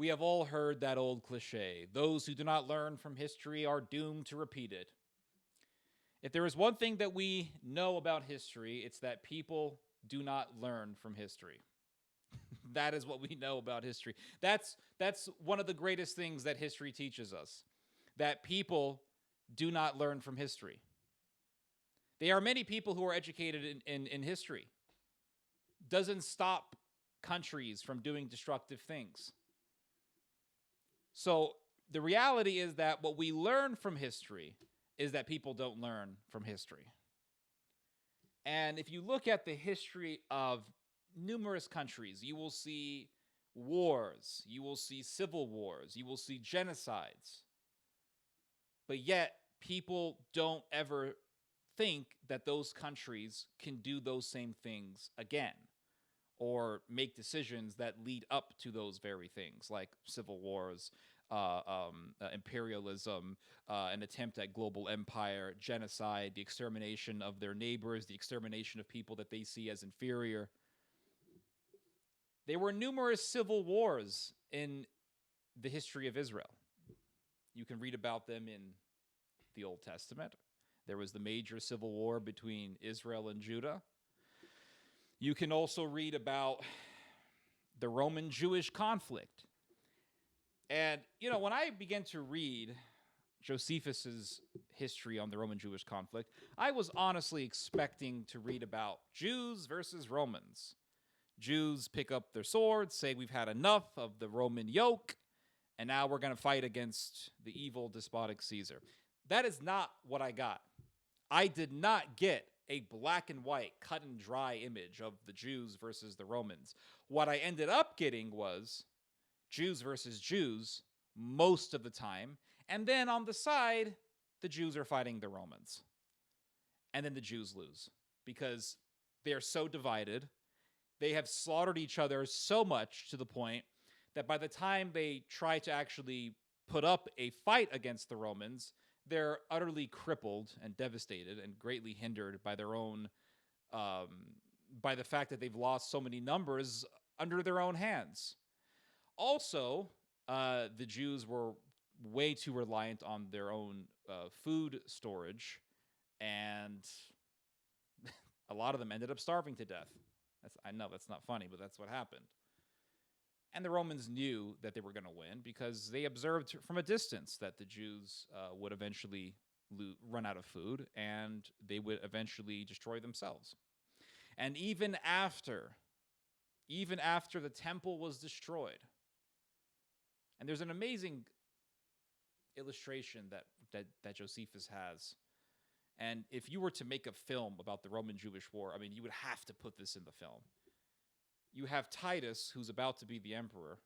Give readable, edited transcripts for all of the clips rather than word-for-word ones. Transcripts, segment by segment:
We have all heard that old cliche: those who do not learn from history are doomed to repeat it. If there is one thing that we know about history, it's that people do not learn from history. That is what we know about history. That's one of the greatest things that history teaches us, that people do not learn from history. There are many people who are educated in history. Doesn't stop countries from doing destructive things. So the reality is that what we learn from history is that people don't learn from history. And if you look at the history of numerous countries, you will see wars, you will see civil wars, you will see genocides. But yet, people don't ever think that those countries can do those same things again, or make decisions that lead up to those very things, like civil wars, imperialism, an attempt at global empire, genocide, the extermination of their neighbors, the extermination of people that they see as inferior. There were numerous civil wars in the history of Israel. You can read about them in the Old Testament. There was the major civil war between Israel and Judah. You can also read about the Roman-Jewish conflict. And, when I began to read Josephus's history on the Roman-Jewish conflict, I was honestly expecting to read about Jews versus Romans. Jews pick up their swords, say we've had enough of the Roman yoke, and now we're going to fight against the evil despotic Caesar. That is not what I got. I did not get a black and white, cut and dry image of the Jews versus the Romans. What I ended up getting was Jews versus Jews most of the time, and then on the side, the Jews are fighting the Romans. And then the Jews lose because they're so divided. They have slaughtered each other so much to the point that by the time they try to actually put up a fight against the Romans, they're utterly crippled and devastated and greatly hindered by their own, by the fact that they've lost so many numbers under their own hands. Also, the Jews were way too reliant on their own food storage, and a lot of them ended up starving to death. I know that's not funny, but that's what happened. And the Romans knew that they were going to win because they observed from a distance that the Jews would eventually run out of food and they would eventually destroy themselves. And even after the temple was destroyed, and there's an amazing illustration that Josephus has. And if you were to make a film about the Roman-Jewish War, you would have to put this in the film. You have Titus, who's about to be the emperor,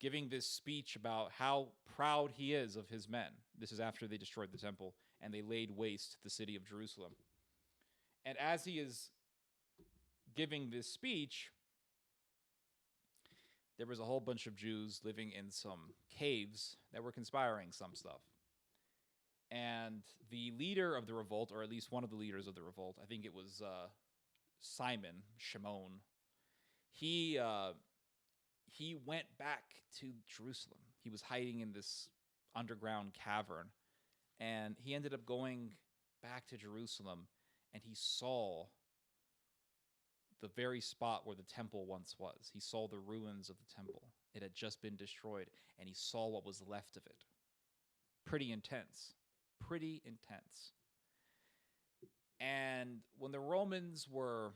giving this speech about how proud he is of his men. This is after they destroyed the temple and they laid waste the city of Jerusalem. And as he is giving this speech, there was a whole bunch of Jews living in some caves that were conspiring some stuff. And the leader of the revolt, or at least one of the leaders of the revolt, I think it was Shimon, he went back to Jerusalem. He was hiding in this underground cavern, and he ended up going back to Jerusalem, and he saw the very spot where the temple once was. He saw the ruins of the temple. It had just been destroyed, and he saw what was left of it. Pretty intense. And when the Romans were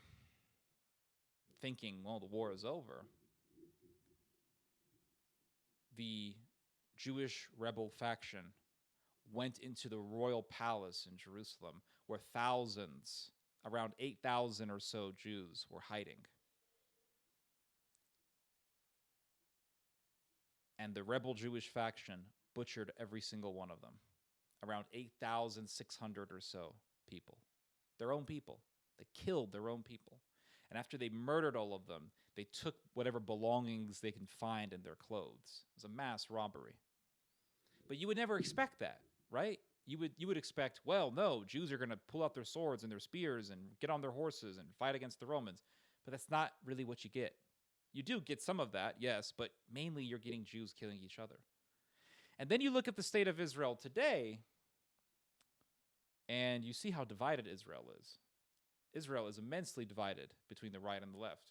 thinking, well, the war is over, the Jewish rebel faction went into the royal palace in Jerusalem, where thousands, around 8,000 or so Jews were hiding. And the rebel Jewish faction butchered every single one of them. Around 8,600 or so people. Their own people. They killed their own people. And after they murdered all of them, they took whatever belongings they can find in their clothes. It was a mass robbery. But you would never expect that, right? You would expect, well, no, Jews are going to pull out their swords and their spears and get on their horses and fight against the Romans. But that's not really what you get. You do get some of that, yes, but mainly you're getting Jews killing each other. And then you look at the state of Israel today, and you see how divided Israel is. Israel is immensely divided between the right and the left.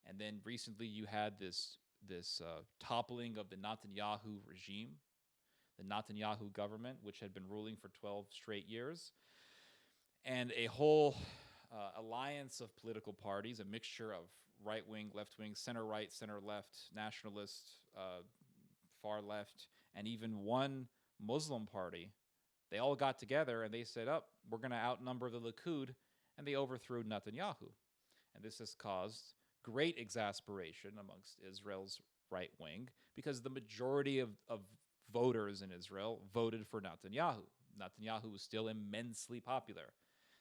And then recently you had this toppling of the Netanyahu regime, the Netanyahu government, which had been ruling for 12 straight years, and a whole alliance of political parties, a mixture of right-wing, left-wing, center-right, center-left, nationalist, far-left, and even one Muslim party. They all got together and they said, we're going to outnumber the Likud, and they overthrew Netanyahu. And this has caused great exasperation amongst Israel's right wing because the majority of voters in Israel voted for Netanyahu. Netanyahu is still immensely popular.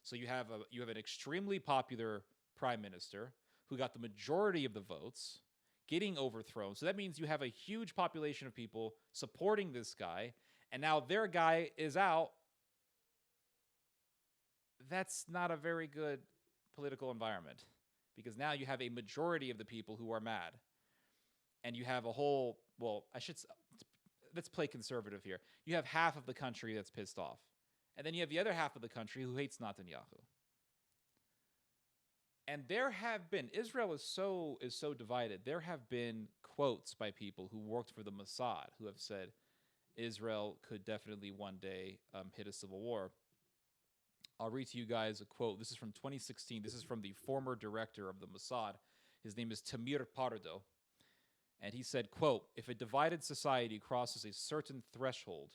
So you have an extremely popular prime minister who got the majority of the votes getting overthrown. So that means you have a huge population of people supporting this guy, and now their guy is out. That's not a very good political environment because now you have a majority of the people who are mad. And you have let's play conservative here. You have half of the country that's pissed off. And then you have the other half of the country who hates Netanyahu. And Israel is so divided. There have been quotes by people who worked for the Mossad who have said Israel could definitely one day hit a civil war. I'll read to you guys a quote. This is from 2016. This is from the former director of the Mossad. His name is Tamir Pardo. And he said, quote, "If a divided society crosses a certain threshold,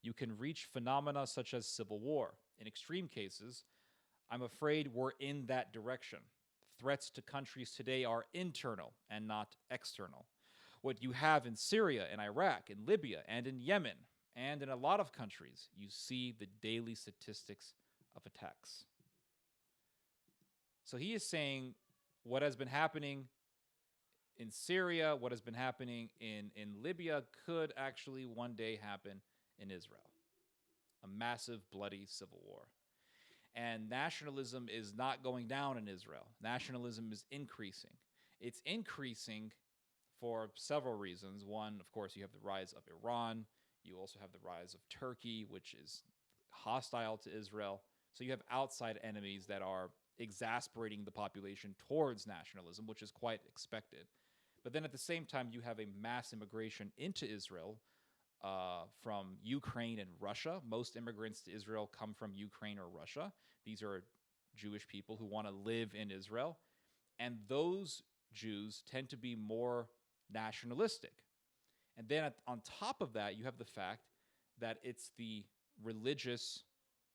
you can reach phenomena such as civil war. In extreme cases, I'm afraid we're in that direction. Threats to countries today are internal and not external. What you have in Syria and Iraq and Libya and in Yemen and in a lot of countries, you see the daily statistics of attacks." So he is saying what has been happening in Syria, what has been happening in Libya could actually one day happen in Israel. A massive, bloody civil war. And nationalism is not going down in Israel. Nationalism is increasing. It's increasing for several reasons. One, of course, you have the rise of Iran. You also have the rise of Turkey, which is hostile to Israel. So you have outside enemies that are exasperating the population towards nationalism, which is quite expected. But then at the same time, you have a mass immigration into Israel from Ukraine and Russia. Most immigrants to Israel come from Ukraine or Russia. These are Jewish people who want to live in Israel. And those Jews tend to be more nationalistic. And then on top of that, you have the fact that it's the religious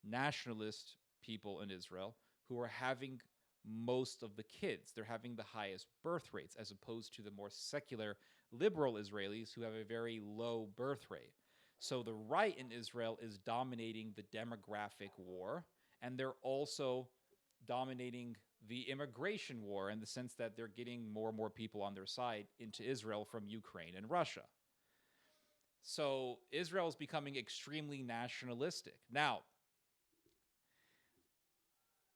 nationalist people in Israel who are having most of the kids. They're having the highest birth rates as opposed to the more secular liberal Israelis who have a very low birth rate. So the right in Israel is dominating the demographic war, and they're also dominating the immigration war in the sense that they're getting more and more people on their side into Israel from Ukraine and Russia. So Israel is becoming extremely nationalistic. Now,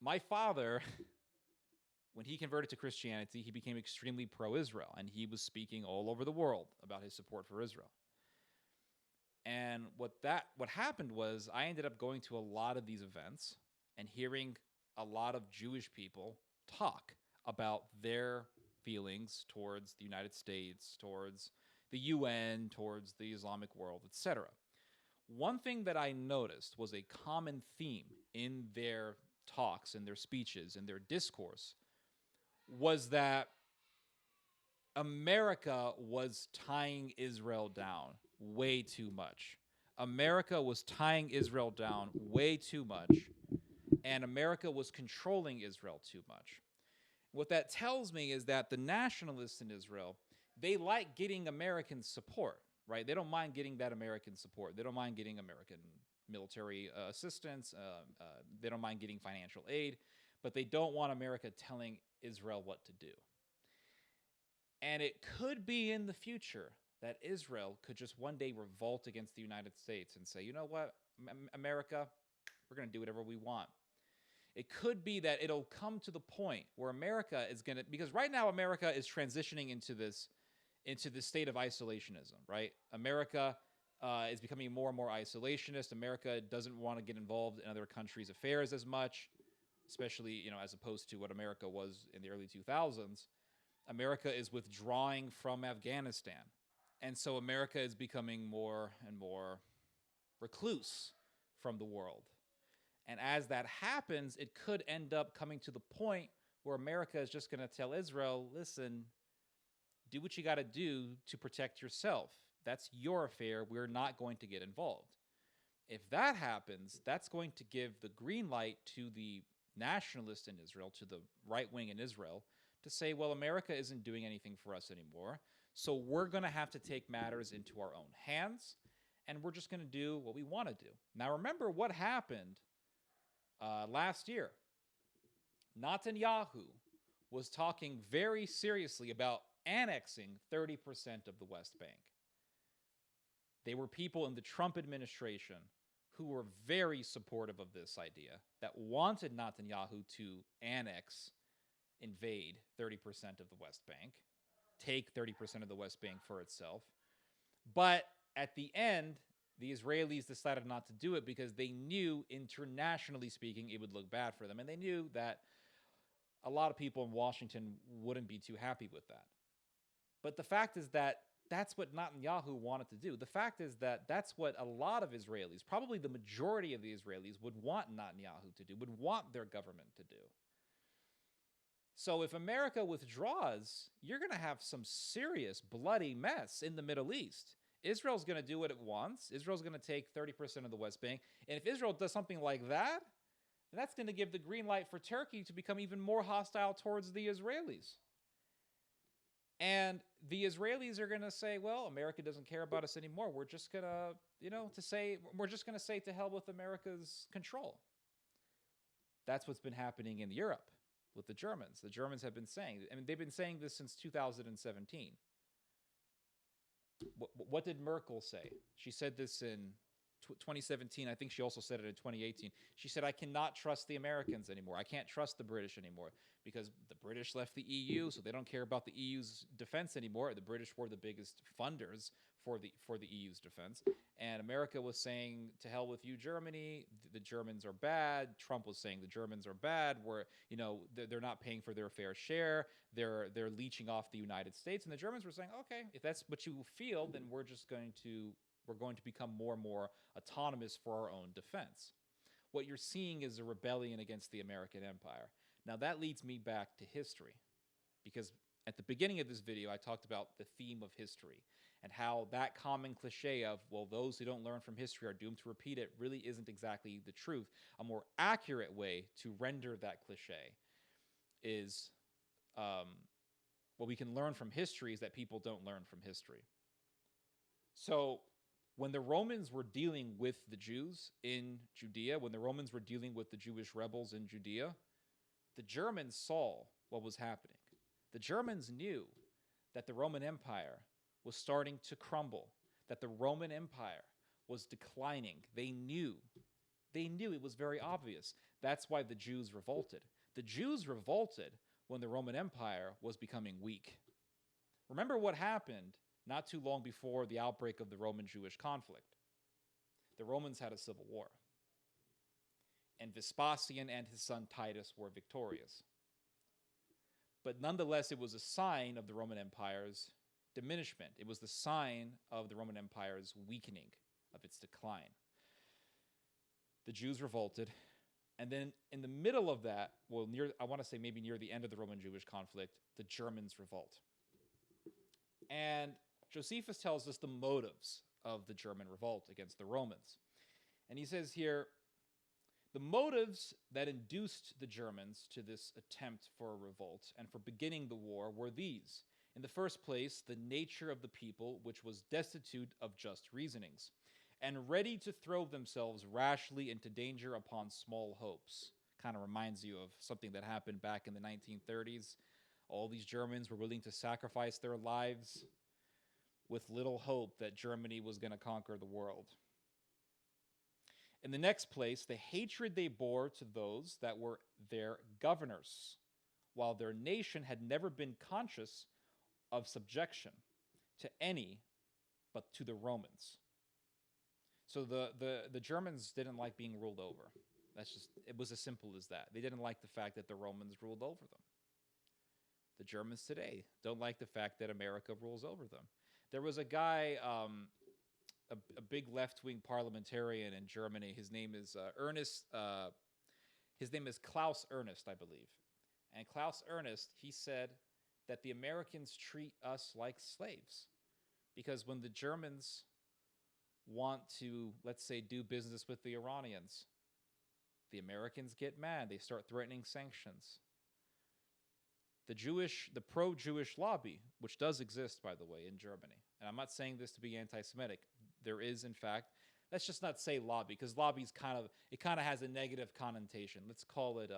my father, when he converted to Christianity, he became extremely pro-Israel, and he was speaking all over the world about his support for Israel. And what happened was I ended up going to a lot of these events and hearing a lot of Jewish people talk about their feelings towards the United States, towards the UN, towards the Islamic world, etc. One thing that I noticed was a common theme in their talks, in their speeches, in their discourse, was that America was tying Israel down way too much. America was tying Israel down way too much, and America was controlling Israel too much. What that tells me is that the nationalists in Israel, they like getting American support, right? They don't mind getting that American support. They don't mind getting American military assistance. They don't mind getting financial aid, but they don't want America telling Israel what to do. And it could be in the future that Israel could just one day revolt against the United States and say, you know what, America, we're going to do whatever we want. It could be that it'll come to the point where America is going to, because right now America is transitioning into this state of isolationism, right? America is becoming more and more isolationist. America doesn't want to get involved in other countries' affairs as much, especially, as opposed to what America was in the early 2000s. America is withdrawing from Afghanistan. And so America is becoming more and more recluse from the world. And as that happens, it could end up coming to the point where America is just going to tell Israel, listen, do what you got to do to protect yourself. That's your affair. We're not going to get involved. If that happens, that's going to give the green light to the nationalists in Israel, to the right wing in Israel, to say, well, America isn't doing anything for us anymore, so we're going to have to take matters into our own hands, and we're just going to do what we want to do. Now, remember what happened last year. Netanyahu was talking very seriously about annexing 30% of the West Bank. They were people in the Trump administration who were very supportive of this idea, that wanted Netanyahu to invade 30% of the West Bank, take 30% of the West Bank for itself. But at the end, the Israelis decided not to do it because they knew, internationally speaking, it would look bad for them. And they knew that a lot of people in Washington wouldn't be too happy with that. But the fact is that that's what Netanyahu wanted to do. The fact is that that's what a lot of Israelis, probably the majority of the Israelis, would want Netanyahu to do, would want their government to do. So if America withdraws, you're going to have some serious bloody mess in the Middle East. Israel's going to do what it wants. Israel's going to take 30% of the West Bank. And if Israel does something like that, then that's going to give the green light for Turkey to become even more hostile towards the Israelis. And the Israelis are going to say, well, America doesn't care about us anymore. We're just going to, we're just going to say to hell with America's control. That's what's been happening in Europe with the Germans. The Germans have been saying, they've been saying this since 2017. What did Merkel say? She said this in 2017. I think she also said it in 2018. She said, I cannot trust the Americans anymore. I can't trust the British anymore because the British left the EU, so they don't care about the EU's defense anymore. The British were the biggest funders for the EU's defense. And America was saying, to hell with you, Germany. The Germans are bad. Trump was saying the Germans are bad. They're not paying for their fair share. They're leeching off the United States. And the Germans were saying, okay, if that's what you feel, then we're going to become more and more autonomous for our own defense. What you're seeing is a rebellion against the American empire. Now that leads me back to history, because at the beginning of this video, I talked about the theme of history and how that common cliche of, well, those who don't learn from history are doomed to repeat it, really isn't exactly the truth. A more accurate way to render that cliche is what we can learn from history is that people don't learn from history. So when the Romans were dealing with the Jews in Judea, when the Romans were dealing with the Jewish rebels in Judea, the Germans saw what was happening. The Germans knew that the Roman Empire was starting to crumble, that the Roman Empire was declining. They knew it was very obvious. That's why the Jews revolted. The Jews revolted when the Roman Empire was becoming weak. Remember what happened not too long before the outbreak of the Roman-Jewish conflict. The Romans had a civil war, and Vespasian and his son Titus were victorious. But nonetheless, it was a sign of the Roman Empire's diminishment. It was the sign of the Roman Empire's weakening, of its decline. The Jews revolted, and then in the middle of that, I want to say maybe near the end of the Roman-Jewish conflict, the Germans revolt. And Josephus tells us the motives of the German revolt against the Romans. And he says here, the motives that induced the Germans to this attempt for a revolt and for beginning the war were these. In the first place, the nature of the people, which was destitute of just reasonings, and ready to throw themselves rashly into danger upon small hopes. Kind of reminds you of something that happened back in the 1930s. All these Germans were willing to sacrifice their lives with little hope that Germany was going to conquer the world. In the next place, the hatred they bore to those that were their governors, while their nation had never been conscious of subjection to any but to the Romans. So the Germans didn't like being ruled over. It was as simple as that. They didn't like the fact that the Romans ruled over them. The Germans today don't like the fact that America rules over them. There was a guy, a big left-wing parliamentarian in Germany. His name is Ernest. His name is Klaus Ernest, I believe. And Klaus Ernest, he said that the Americans treat us like slaves. Because when the Germans want to, let's say, do business with the Iranians, the Americans get mad. They start threatening sanctions. The pro-Jewish lobby, which does exist, by the way, in Germany, and I'm not saying this to be anti-Semitic. There is, in fact, let's just not say lobby, because lobby's kind of has a negative connotation. Let's call it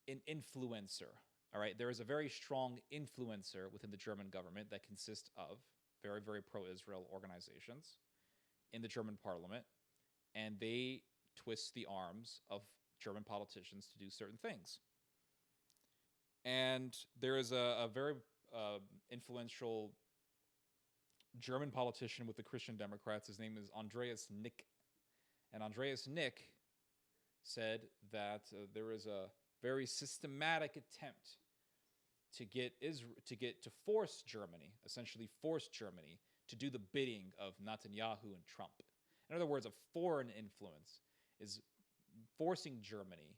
an influencer. All right, there is a very strong influencer within the German government that consists of very, very pro-Israel organizations in the German parliament, and they twist the arms of German politicians to do certain things. And there is a very influential German politician with the Christian Democrats. His name is Andreas Nick. And Andreas Nick said that there is a very systematic attempt to force Germany, essentially force Germany to do the bidding of Netanyahu and Trump. In other words, a foreign influence is forcing Germany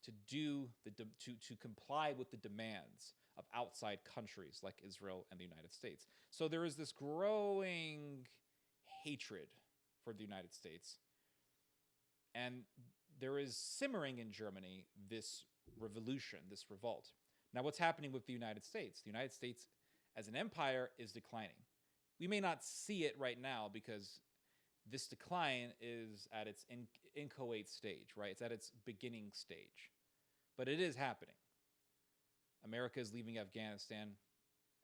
to comply with the demands of outside countries like Israel and the United States. So there is this growing hatred for the United States, and there is simmering in Germany this revolution, this revolt. Now, what's happening with the United States? The United States, as an empire, is declining. We may not see it right now because this decline is at its inchoate stage, right? It's at its beginning stage. But it is happening. America is leaving Afghanistan,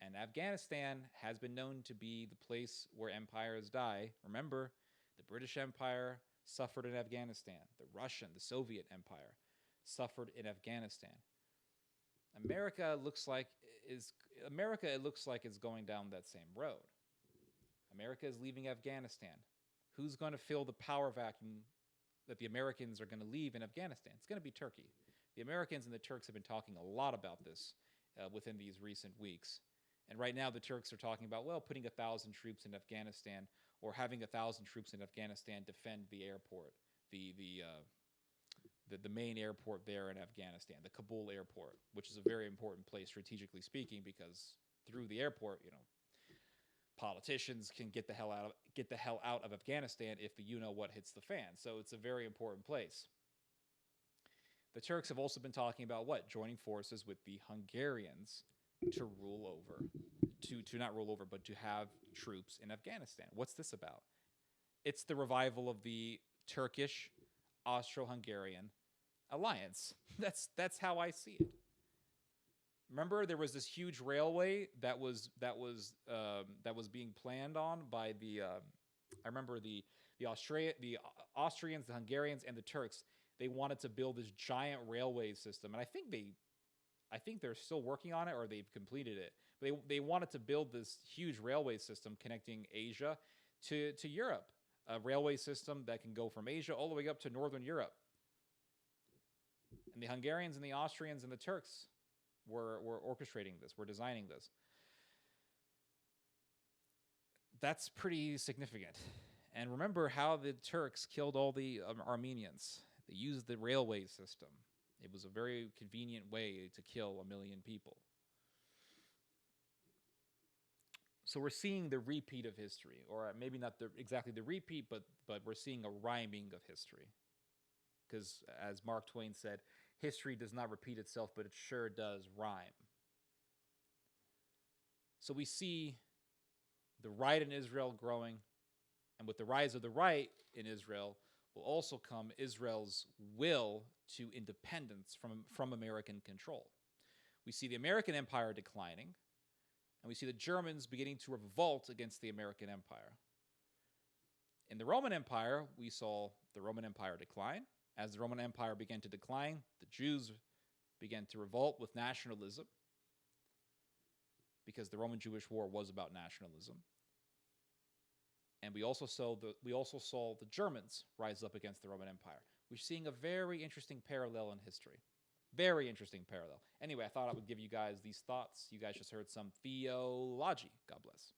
and Afghanistan has been known to be the place where empires die. Remember, the British Empire suffered in Afghanistan. The Russian, the Soviet Empire suffered in Afghanistan. America, it looks like it's going down that same road. America is leaving Afghanistan. Who's going to fill the power vacuum that the Americans are going to leave in Afghanistan? It's going to be Turkey. The Americans and the Turks have been talking a lot about this within these recent weeks. And right now the Turks are talking about, putting 1,000 troops in Afghanistan, or having 1,000 troops in Afghanistan defend the airport, the main airport there in Afghanistan, the Kabul airport, which is a very important place strategically speaking, because through the airport, politicians can get the hell out of Afghanistan if the what hits the fan. So it's a very important place. The Turks have also been talking about joining forces with the Hungarians to not rule over, but to have troops in Afghanistan. What's this about? It's the revival of the Turkish Austro-Hungarian alliance. That's how I see it. Remember, there was this huge railway that was being planned on by the Austrians, the Hungarians, and the Turks. They wanted to build this giant railway system, and I think they're still working on it, or they've completed it. But they wanted to build this huge railway system connecting Asia to Europe, a railway system that can go from Asia all the way up to Northern Europe. And the Hungarians and the Austrians and the Turks were orchestrating this, were designing this. That's pretty significant. And remember how the Turks killed all the Armenians. They used the railway system. It was a very convenient way to kill 1 million people. So we're seeing the repeat of history, or maybe not exactly the repeat, but we're seeing a rhyming of history. Because as Mark Twain said, history does not repeat itself, but it sure does rhyme. So we see the right in Israel growing, and with the rise of the right in Israel will also come Israel's will to independence from American control. We see the American empire declining, and we see the Germans beginning to revolt against the American empire. In the Roman Empire, we saw the Roman Empire decline. As the Roman Empire began to decline, the Jews began to revolt with nationalism, because the Roman-Jewish War was about nationalism. And we also saw the Germans rise up against the Roman Empire. We're seeing a very interesting parallel in history. Very interesting parallel. Anyway, I thought I would give you guys these thoughts. You guys just heard some theology. God bless.